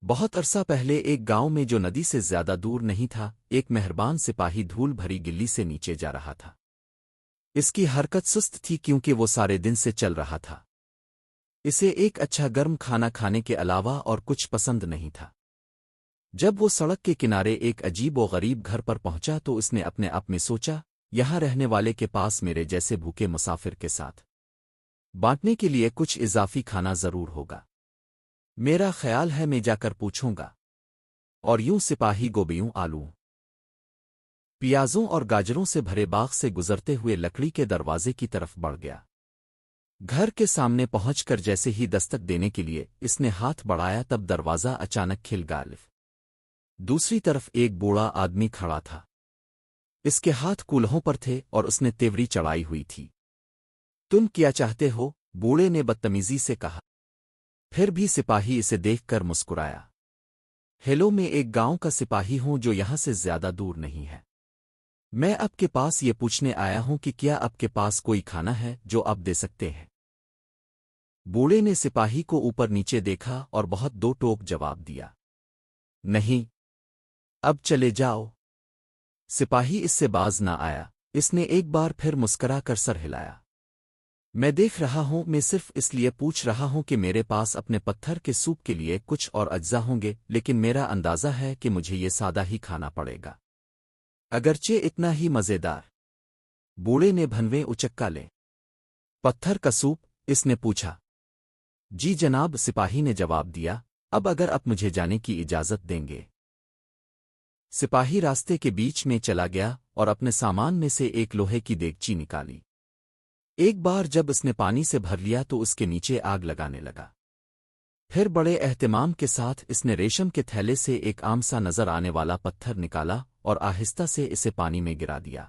بہت عرصہ پہلے ایک گاؤں میں جو ندی سے زیادہ دور نہیں تھا، ایک مہربان سپاہی دھول بھری گلی سے نیچے جا رہا تھا۔ اس کی حرکت سست تھی کیونکہ وہ سارے دن سے چل رہا تھا۔ اسے ایک اچھا گرم کھانا کھانے کے علاوہ اور کچھ پسند نہیں تھا۔ جب وہ سڑک کے کنارے ایک عجیب و غریب گھر پر پہنچا تو اس نے اپنے آپ میں سوچا، یہاں رہنے والے کے پاس میرے جیسے بھوکے مسافر کے ساتھ بانٹنے کے لیے کچھ اضافی کھانا ضرور ہوگا۔ میرا خیال ہے میں جا کر پوچھوں گا۔ اور یوں سپاہی گوبیوں، آلووں، پیازوں اور گاجروں سے بھرے باغ سے گزرتے ہوئے لکڑی کے دروازے کی طرف بڑھ گیا۔ گھر کے سامنے پہنچ کر جیسے ہی دستک دینے کے لیے اس نے ہاتھ بڑھایا تب دروازہ اچانک کھل گیا۔ دوسری طرف ایک بوڑھا آدمی کھڑا تھا۔ اس کے ہاتھ کولہوں پر تھے اور اس نے تیوری چڑھائی ہوئی تھی۔ تم کیا چاہتے ہو؟ بوڑھے نے بدتمیزی سے کہا۔ پھر بھی سپاہی اسے دیکھ کر مسکرایا۔ ہیلو، میں ایک گاؤں کا سپاہی ہوں جو یہاں سے زیادہ دور نہیں ہے۔ میں آپ کے پاس یہ پوچھنے آیا ہوں کہ کیا آپ کے پاس کوئی کھانا ہے جو آپ دے سکتے ہیں؟ بوڑھے نے سپاہی کو اوپر نیچے دیکھا اور بہت دو ٹوک جواب دیا۔ نہیں، اب چلے جاؤ۔ سپاہی اس سے باز نہ آیا۔ اس نے ایک بار پھر مسکرا کر سر ہلایا۔ میں دیکھ رہا ہوں، میں صرف اس لیے پوچھ رہا ہوں کہ میرے پاس اپنے پتھر کے سوپ کے لیے کچھ اور اجزا ہوں گے، لیکن میرا اندازہ ہے کہ مجھے یہ سادہ ہی کھانا پڑے گا، اگرچہ اتنا ہی مزیدار۔ بوڑھے نے بھنویں اچکا لے۔ پتھر کا سوپ؟ اس نے پوچھا۔ جی جناب، سپاہی نے جواب دیا۔ اب اگر آپ مجھے جانے کی اجازت دیں گے۔ سپاہی راستے کے بیچ میں چلا گیا اور اپنے سامان میں سے ایک لوہے کی دیگچی نکالی۔ ایک بار جب اس نے پانی سے بھر لیا تو اس کے نیچے آگ لگانے لگا۔ پھر بڑے اہتمام کے ساتھ اس نے ریشم کے تھیلے سے ایک عام سا نظر آنے والا پتھر نکالا اور آہستہ سے اسے پانی میں گرا دیا۔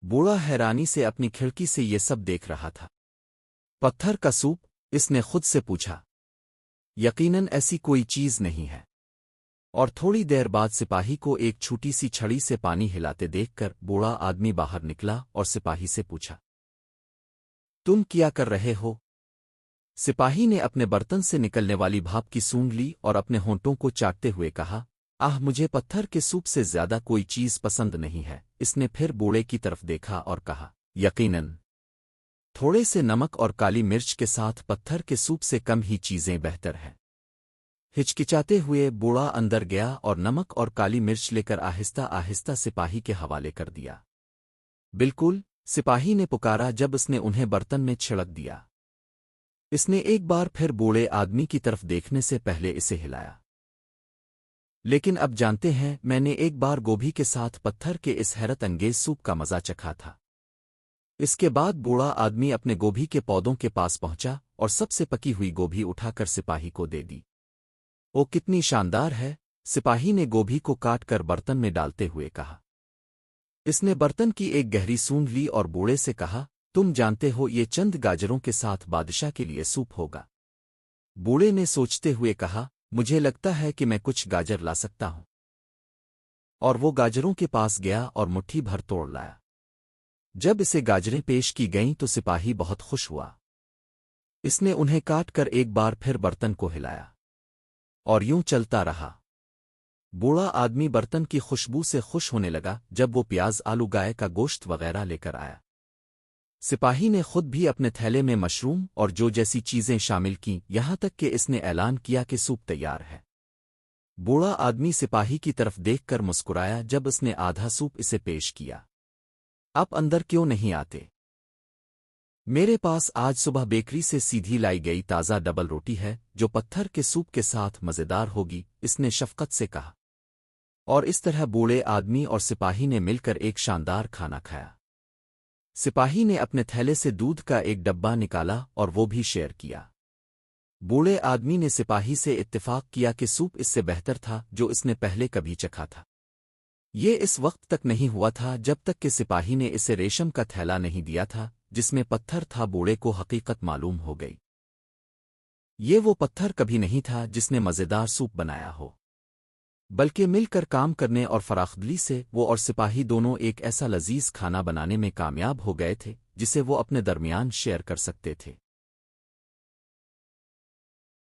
بوڑھا حیرانی سے اپنی کھڑکی سے یہ سب دیکھ رہا تھا۔ پتھر کا سوپ؟ اس نے خود سے پوچھا۔ یقیناً ایسی کوئی چیز نہیں ہے۔ اور تھوڑی دیر بعد سپاہی کو ایک چھوٹی سی چھڑی سے پانی ہلاتے دیکھ کر بوڑھا آدمی باہر نکلا اور سپاہی سے پوچھا، تم کیا کر رہے ہو؟ سپاہی نے اپنے برتن سے نکلنے والی بھاپ کی سونڈ لی اور اپنے ہونٹوں کو چاٹتے ہوئے کہا، مجھے پتھر کے سوپ سے زیادہ کوئی چیز پسند نہیں ہے۔ اس نے پھر بوڑھے کی طرف دیکھا اور کہا، یقیناً تھوڑے سے نمک اور کالی مرچ کے ساتھ پتھر کے سوپ سے کم ہی چیزیں بہتر ہیں۔ ہچکچاتے ہوئے بوڑھا اندر گیا اور نمک اور کالی مرچ لے کر آہستہ آہستہ سپاہی کے حوالے کر دیا۔ بالکل، سپاہی نے پکارا جب اس نے انہیں برتن میں چھڑک دیا۔ اس نے ایک بار پھر بوڑھے آدمی کی طرف دیکھنے سے پہلے اسے ہلایا۔ لیکن اب جانتے ہیں، میں نے ایک بار گوبھی کے ساتھ پتھر کے اس حیرت انگیز سوپ کا مزہ چکھا تھا۔ اس کے بعد بوڑھا آدمی اپنے گوبھی کے پودوں کے پاس پہنچا اور سب سے پکی ہوئی گوبھی اٹھا کر سپاہی کو دے دی۔ وہ کتنی شاندار ہے! سپاہی نے گوبھی کو کاٹ کر برتن میں ڈالتے ہوئے کہا۔ اس نے برتن کی ایک گہری سونڈ لی اور بوڑھے سے کہا، تم جانتے ہو یہ چند گاجروں کے ساتھ بادشاہ کے لیے سوپ ہوگا۔ بوڑھے نے سوچتے ہوئے کہا، مجھے لگتا ہے کہ میں کچھ گاجر لا سکتا ہوں۔ اور وہ گاجروں کے پاس گیا اور مٹھی بھر توڑ لایا۔ جب اسے گاجریں پیش کی گئیں تو سپاہی بہت خوش ہوا۔ اس نے انہیں کاٹ کر ایک بار پھر برتن کو ہلایا اور یوں چلتا رہا۔ بوڑھا آدمی برتن کی خوشبو سے خوش ہونے لگا جب وہ پیاز، آلو، گائے کا گوشت وغیرہ لے کر آیا۔ سپاہی نے خود بھی اپنے تھیلے میں مشروم اور جو جیسی چیزیں شامل کیں، یہاں تک کہ اس نے اعلان کیا کہ سوپ تیار ہے۔ بوڑھا آدمی سپاہی کی طرف دیکھ کر مسکرایا جب اس نے آدھا سوپ اسے پیش کیا۔ آپ اندر کیوں نہیں آتے؟ میرے پاس آج صبح بیکری سے سیدھی لائی گئی تازہ ڈبل روٹی ہے جو پتھر کے سوپ کے ساتھ مزیدار ہوگی، اس نے شفقت سے کہا۔ اور اس طرح بوڑھے آدمی اور سپاہی نے مل کر ایک شاندار کھانا کھایا۔ سپاہی نے اپنے تھیلے سے دودھ کا ایک ڈبہ نکالا اور وہ بھی شیئر کیا۔ بوڑھے آدمی نے سپاہی سے اتفاق کیا کہ سوپ اس سے بہتر تھا جو اس نے پہلے کبھی چکھا تھا۔ یہ اس وقت تک نہیں ہوا تھا جب تک کہ سپاہی نے اسے ریشم کا تھیلا نہیں دیا تھا جس میں پتھر تھا۔ بوڑھے کو حقیقت معلوم ہو گئی۔ یہ وہ پتھر کبھی نہیں تھا جس نے مزیدار سوپ بنایا ہو، بلکہ مل کر کام کرنے اور فراخدلی سے وہ اور سپاہی دونوں ایک ایسا لذیذ کھانا بنانے میں کامیاب ہو گئے تھے جسے وہ اپنے درمیان شیئر کر سکتے تھے۔